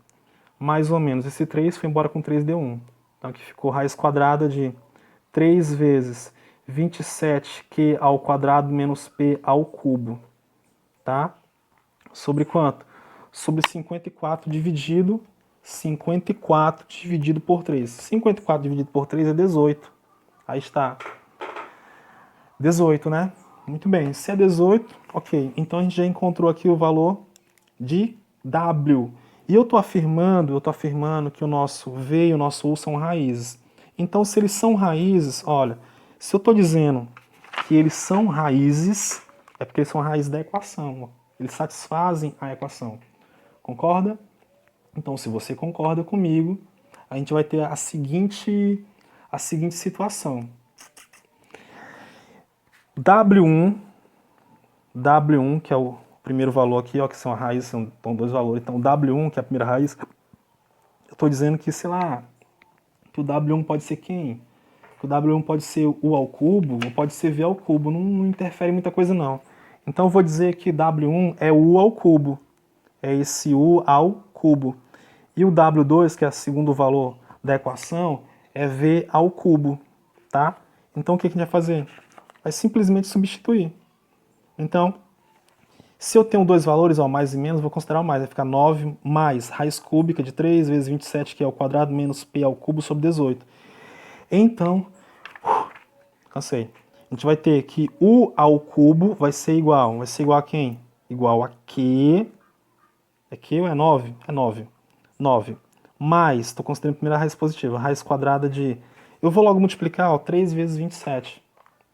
Mais ou menos, esse 3 foi embora com 3, deu 1. Então aqui ficou raiz quadrada de 3 vezes 27q ao quadrado menos p ao cubo. Tá? Sobre quanto? Sobre 54 dividido por 3. 54 dividido por 3 é 18. Aí está. 18, né? Muito bem. Se é 18, ok. Então a gente já encontrou aqui o valor de W. E eu estou afirmando que o nosso V e o nosso U são raízes. Então, se eles são raízes, olha, se eu estou dizendo que eles são raízes, é porque eles são a raiz da equação. Eles satisfazem a equação. Concorda? Então, se você concorda comigo, a gente vai ter a seguinte situação. W1, que é o primeiro valor aqui, ó, que são a raiz, são dois valores. Então, W1, que é a primeira raiz, eu estou dizendo que, sei lá, que o W1 pode ser quem? Que o W1 pode ser U ao cubo, ou pode ser V ao cubo, não interfere muita coisa não. Então, eu vou dizer que W1 é U ao cubo, é esse U ao cubo. E o W2, que é o segundo valor da equação, é V ao cubo, tá? Então, o que a gente vai fazer? Vai simplesmente substituir. Então, se eu tenho dois valores, ó, mais e menos, vou considerar o mais. Vai ficar 9 mais raiz cúbica de 3 vezes 27, que é ao quadrado, menos P ao cubo sobre 18. Então, cansei. A gente vai ter que U ao cubo vai ser igual a quem? Igual a Q. É Q ou é 9? É 9. 9. Mais, estou considerando a primeira raiz positiva, raiz quadrada de... Eu vou logo multiplicar, ó, 3 vezes 27,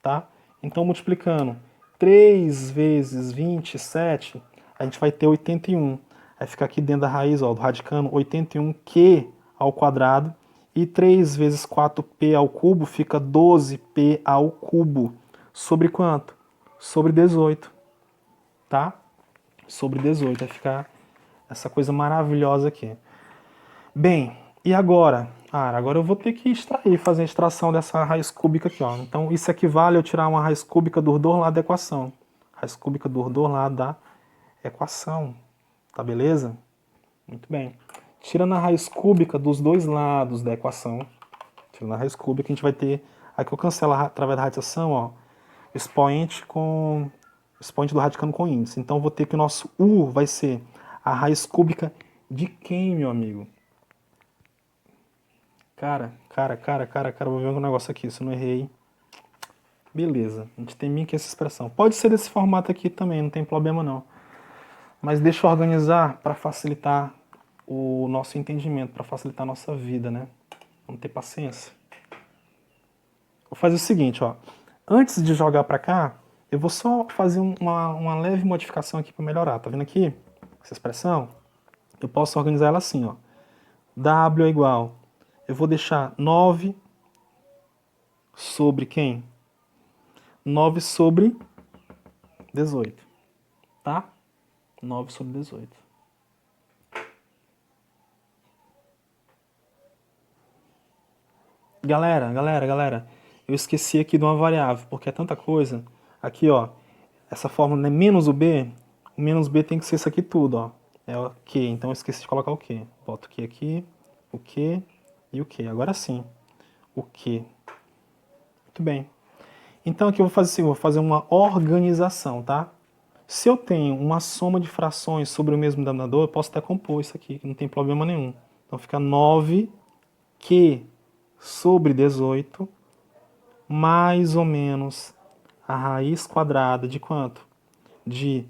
tá? Então, multiplicando 3 vezes 27, a gente vai ter 81. Aí fica aqui dentro da raiz, ó, do radicando, 81Q ao quadrado. E 3 vezes 4P ao cubo fica 12P ao cubo. Sobre quanto? Sobre 18, tá? Sobre 18, vai ficar essa coisa maravilhosa aqui. Bem, e agora? Agora eu vou ter que extrair, fazer a extração dessa raiz cúbica aqui, ó. Então isso equivale a eu tirar uma raiz cúbica dos dois lados da equação. Raiz cúbica dos dois lados da equação. Tá beleza? Muito bem. Tirando a raiz cúbica dos dois lados da equação, tirando a raiz cúbica, a gente vai ter... Aqui eu cancelo através da radiação, ó, expoente do radicando com índice. Então eu vou ter que o nosso U vai ser a raiz cúbica de quem, meu amigo? Cara, vou ver um negócio aqui, se eu não errei. Beleza, a gente tem minha que essa expressão. Pode ser desse formato aqui também, não tem problema não. Mas deixa eu organizar para facilitar o nosso entendimento, para facilitar a nossa vida, né? Vamos ter paciência. Vou fazer o seguinte, ó. Antes de jogar para cá, eu vou só fazer uma leve modificação aqui para melhorar. Tá vendo aqui? Essa expressão? Eu posso organizar ela assim, ó. W é igual... Eu vou deixar 9 sobre quem? 9 sobre 18, tá? 9 sobre 18. Galera, eu esqueci aqui de uma variável, porque é tanta coisa. Aqui, ó, essa fórmula, né, menos o menos B tem que ser isso aqui tudo, ó. É o Q, então eu esqueci de colocar o Q. Boto o Q aqui, o Q e o Q. Agora sim, o Q. Muito bem. Então aqui eu vou fazer assim, vou fazer uma organização, tá? Se eu tenho uma soma de frações sobre o mesmo denominador, eu posso até compor isso aqui, que não tem problema nenhum. Então fica 9Q sobre 18, mais ou menos a raiz quadrada de quanto? De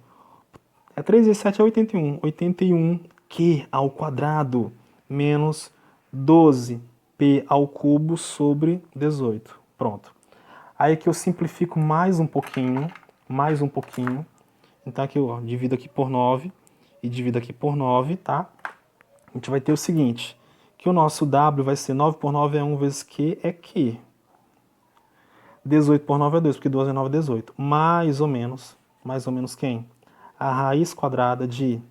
3 vezes 7 é 81. 81Q ao quadrado menos 12P ao cubo sobre 18. Pronto. Aí aqui eu simplifico mais um pouquinho. Então aqui eu divido aqui por 9 e divido aqui por 9, tá? A gente vai ter o seguinte, que o nosso W vai ser 9 por 9 é 1 vezes Q é Q. 18 por 9 é 2, porque 2 é 9 é 18. Mais ou menos quem? A raiz quadrada de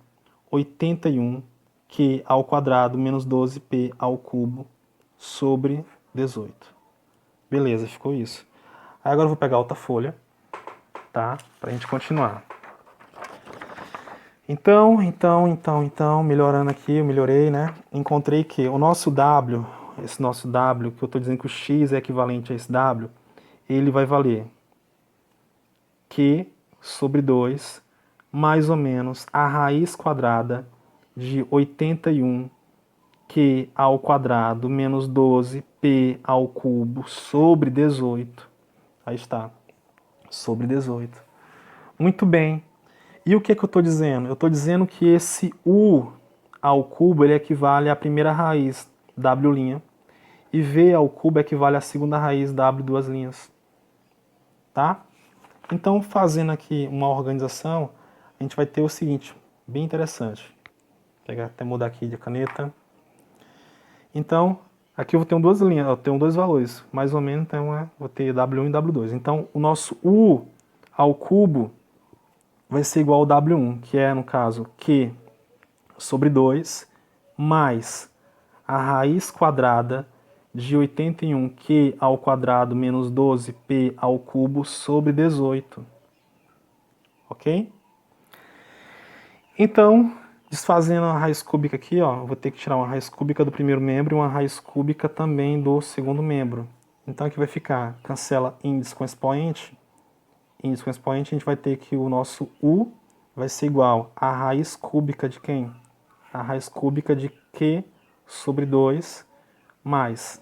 81Q ao quadrado menos 12P ao cubo sobre 18. Beleza, ficou isso. Aí agora eu vou pegar outra folha, tá? Pra gente continuar. Então, melhorando aqui, eu melhorei, né? Encontrei que o nosso W, esse nosso W, que eu estou dizendo que o X é equivalente a esse W, ele vai valer Q sobre 2, mais ou menos a raiz quadrada de 81Q ao quadrado menos 12P ao cubo sobre 18. Aí está, sobre 18. Muito bem. E o que eu estou dizendo? Eu estou dizendo que esse U ao cubo ele equivale à primeira raiz, W', e V ao cubo equivale à segunda raiz, W duas linhas. Tá? Então, fazendo aqui uma organização, a gente vai ter o seguinte, bem interessante. Vou pegar, até mudar aqui de caneta. Então, aqui eu tenho duas linhas, eu tenho dois valores, mais ou menos, então vou ter W1 e W2. Então, o nosso U ao cubo vai ser igual ao W1, que é, no caso, Q sobre 2, mais a raiz quadrada de 81Q ao quadrado menos 12P ao cubo sobre 18. Ok? Então, desfazendo a raiz cúbica aqui, ó, eu vou ter que tirar uma raiz cúbica do primeiro membro e uma raiz cúbica também do segundo membro. Então aqui vai ficar, cancela índice com expoente. Índice com expoente, a gente vai ter que o nosso U vai ser igual a raiz cúbica de quem? A raiz cúbica de Q sobre 2 mais.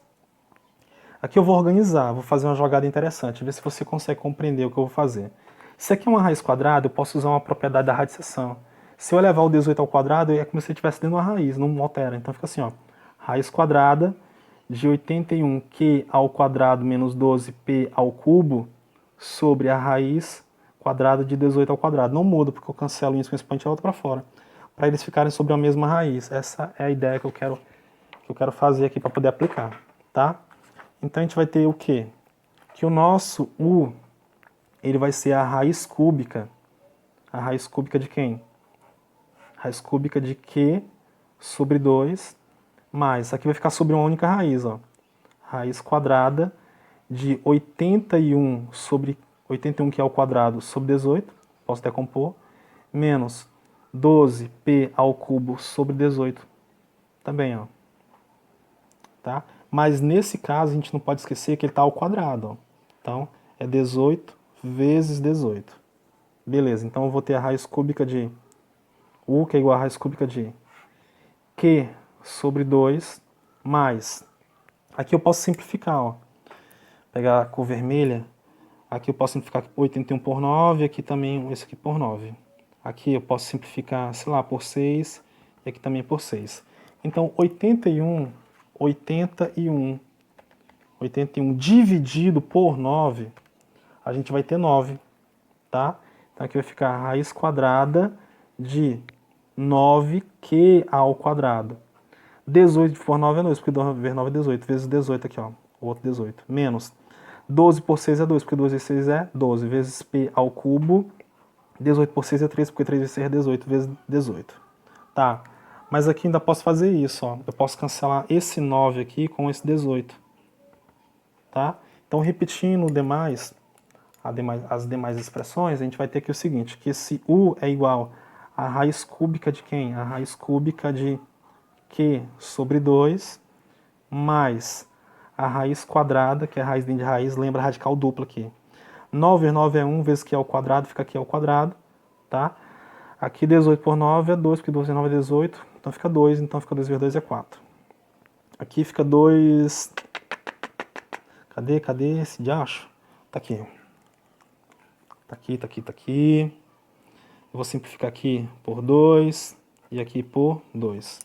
Aqui eu vou organizar, vou fazer uma jogada interessante, ver se você consegue compreender o que eu vou fazer. Se aqui é uma raiz quadrada, eu posso usar uma propriedade da radiciação. Se eu elevar o 18 ao quadrado, é como se eu estivesse dentro de uma raiz, não altera. Então fica assim, ó, raiz quadrada de 81Q ao quadrado menos 12P ao cubo sobre a raiz quadrada de 18 ao quadrado. Não muda, porque eu cancelo isso com expoente e volto para fora. Para eles ficarem sobre a mesma raiz. Essa é a ideia que eu quero fazer aqui para poder aplicar, tá? Então a gente vai ter o quê? Que o nosso U, ele vai ser a raiz cúbica. A raiz cúbica de quem? Raiz cúbica de Q sobre 2, mais, aqui vai ficar sobre uma única raiz, ó. Raiz quadrada de 81 sobre 81 que é ao quadrado sobre 18, posso decompor, menos 12p ao cubo sobre 18, também, ó. Tá? Mas nesse caso a gente não pode esquecer que ele está ao quadrado, ó. Então é 18 vezes 18. Beleza, então eu vou ter a raiz cúbica de U, que é igual a raiz cúbica de Q sobre 2, mais, aqui eu posso simplificar, ó. Pegar a cor vermelha, aqui eu posso simplificar 81 por 9, aqui também esse aqui por 9. Aqui eu posso simplificar, sei lá, por 6, e aqui também por 6. Então 81 dividido por 9, a gente vai ter 9, tá? Então aqui vai ficar a raiz quadrada de 9Q ao quadrado. 18 por 9 é 2, porque 9 vezes 9 é 18, vezes 18 aqui, ó, o outro 18, menos 12 por 6 é 2, porque 2 vezes 6 é 12, vezes P ao cubo, 18 por 6 é 3, porque 3 vezes 6 é 18, vezes 18. Tá, mas aqui ainda posso fazer isso, ó, eu posso cancelar esse 9 aqui com esse 18. Tá? Então, repetindo as demais expressões, a gente vai ter aqui o seguinte, que esse U é igual a raiz cúbica de quem? A raiz cúbica de Q sobre 2, mais a raiz quadrada, que é a raiz dentro de raiz, lembra a radical dupla aqui. 9 vezes 9 é 1, vezes Q ao quadrado, fica aqui ao quadrado, tá? Aqui 18 por 9 é 2, porque 2 vezes 9 é 18, então fica 2, então fica 2 vezes 2 é 4. Aqui fica 2... Cadê esse diacho? Tá aqui. Tá aqui. Eu vou simplificar aqui por 2 e aqui por 2.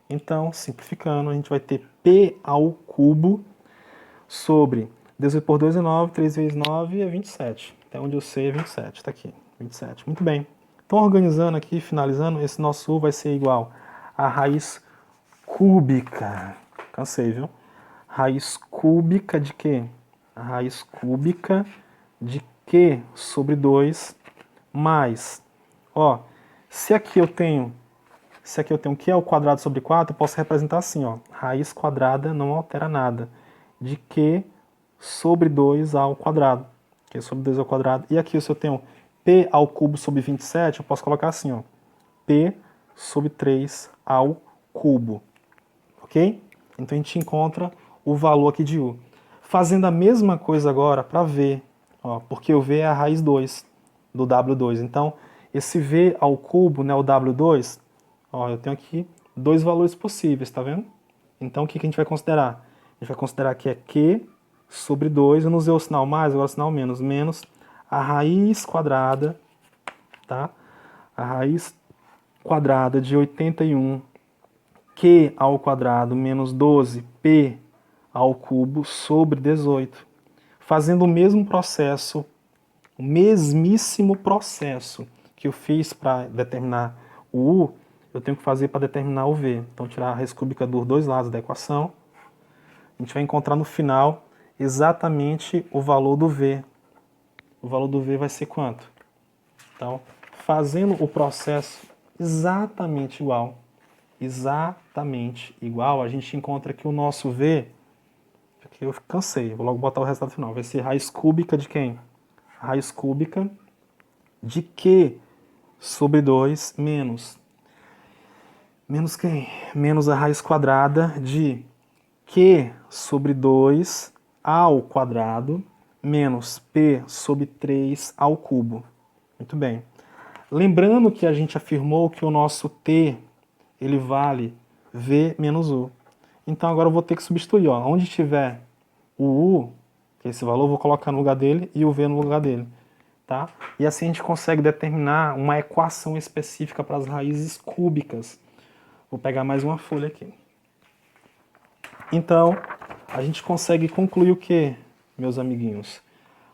Então, simplificando, a gente vai ter P ao cubo sobre 18 por 2 é 9, 3 vezes 9 é 27. Até onde eu sei é 27, tá aqui, 27. Muito bem. Então, organizando aqui, finalizando, esse nosso U vai ser igual a raiz cúbica. Cansei, viu? Raiz cúbica de quê? A raiz cúbica de Q sobre 2 mais, ó, se aqui eu tenho Q ao quadrado sobre 4, eu posso representar assim, ó, raiz quadrada não altera nada, de Q sobre 2 ao quadrado, Q sobre 2 ao quadrado, e aqui se eu tenho P ao cubo sobre 27, eu posso colocar assim, ó, P sobre 3 ao cubo, ok? Então a gente encontra o valor aqui de U. Fazendo a mesma coisa agora para V, ó, porque o V é a raiz 2 do W2. Então, esse V ao cubo, né, o W2, ó, eu tenho aqui dois valores possíveis, tá vendo? Então, o que a gente vai considerar? A gente vai considerar que é Q sobre 2, eu não usei o sinal mais, agora o sinal menos, menos a raiz quadrada, tá? A raiz quadrada de 81 Q ao quadrado menos 12P ao cubo sobre 18. Fazendo o mesmo processo, o mesmíssimo processo que eu fiz para determinar o U, eu tenho que fazer para determinar o V. Então, tirar a raiz cúbica dos dois lados da equação. A gente vai encontrar no final exatamente o valor do V. o valor do V vai ser quanto? Então, fazendo o processo exatamente igual, a gente encontra que o nosso V, aqui eu cansei, vou logo botar o resultado final, vai ser raiz cúbica de quem? Raiz cúbica de Q sobre 2 menos quem? Menos a raiz quadrada de Q sobre 2 ao quadrado menos P sobre 3 ao cubo. Muito bem. Lembrando que a gente afirmou que o nosso T ele vale V menos U. Então agora eu vou ter que substituir. Ó. Onde tiver o U, que é esse valor, eu vou colocar no lugar dele e o V no lugar dele. Tá? E assim a gente consegue determinar uma equação específica para as raízes cúbicas. Vou pegar mais uma folha aqui. Então, a gente consegue concluir o que, meus amiguinhos?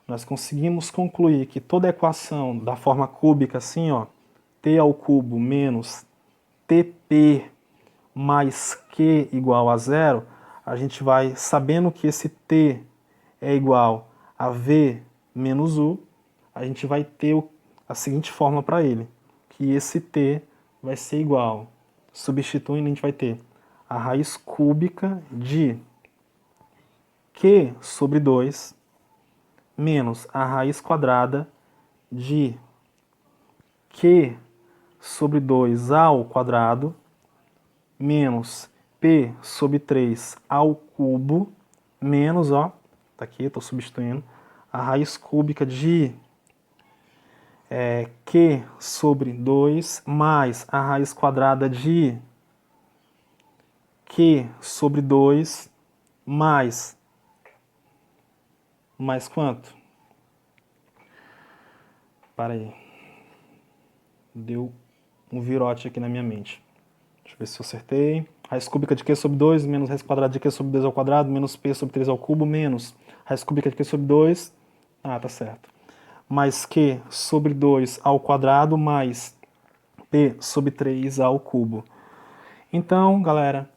Nós conseguimos concluir que toda equação da forma cúbica, assim, ó, t ao cubo menos tp mais q igual a zero, a gente vai, sabendo que esse t é igual a v menos u, a gente vai ter a seguinte fórmula para ele, que esse t vai ser igual, substituindo, a gente vai ter a raiz cúbica de q sobre 2 menos a raiz quadrada de q sobre 2 ao quadrado menos p sobre 3 ao cubo menos, ó, tá aqui, estou substituindo, a raiz cúbica de q sobre 2 mais a raiz quadrada de q sobre 2 mais quanto? Para aí. Deu um virote aqui na minha mente. Deixa eu ver se eu acertei. Raiz cúbica de q sobre 2 menos raiz quadrada de q sobre 2 ao quadrado menos p sobre 3 ao cubo menos raiz cúbica de q sobre 2. Ah, tá certo. Mais q sobre 2 ao quadrado mais p sobre 3 ao cubo. Então, galera,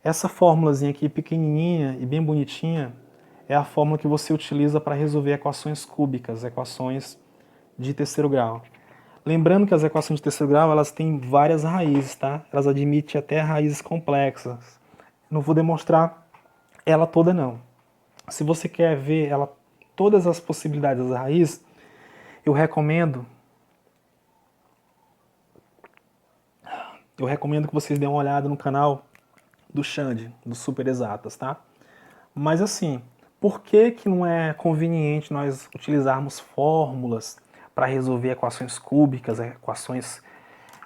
essa fórmulazinha aqui pequenininha e bem bonitinha é a fórmula que você utiliza para resolver equações cúbicas, equações de terceiro grau. Lembrando que as equações de terceiro grau elas têm várias raízes, tá? Elas admitem até raízes complexas. Não vou demonstrar ela toda não. Se você quer ver ela, todas as possibilidades das raízes, eu recomendo que vocês deem uma olhada no canal do Xande, do Super Exatas, tá? Mas assim, por que não é conveniente nós utilizarmos fórmulas para resolver equações cúbicas, equações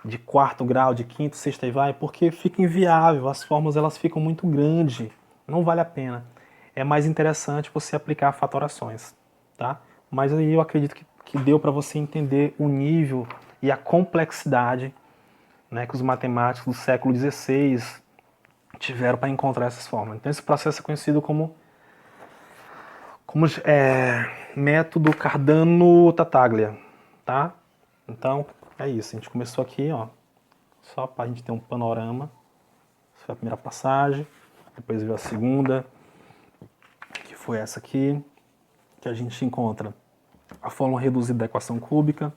de quarto grau, de quinto, sexto e vai? Porque fica inviável, as fórmulas elas ficam muito grandes, não vale a pena. É mais interessante você aplicar fatorações, tá? Mas aí eu acredito que deu para você entender o nível e a complexidade, né, que os matemáticos do século XVI tiveram para encontrar essas fórmulas. Então esse processo é conhecido como método Cardano-Tartaglia, tá? Então é isso, a gente começou aqui, ó, só para a gente ter um panorama. Essa foi a primeira passagem, depois veio a segunda, que foi essa aqui, que a gente encontra a fórmula reduzida da equação cúbica,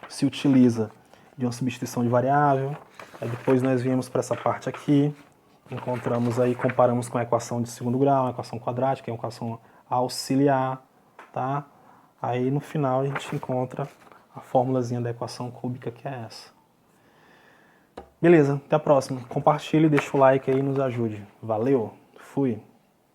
se utiliza de uma substituição de variável, aí depois nós viemos para essa parte aqui, encontramos aí, comparamos com a equação de segundo grau, a equação quadrática, a equação auxiliar, tá? Aí no final a gente encontra a formulazinha da equação cúbica, que é essa. Beleza, até a próxima. Compartilhe, deixa o like aí e nos ajude. Valeu, fui!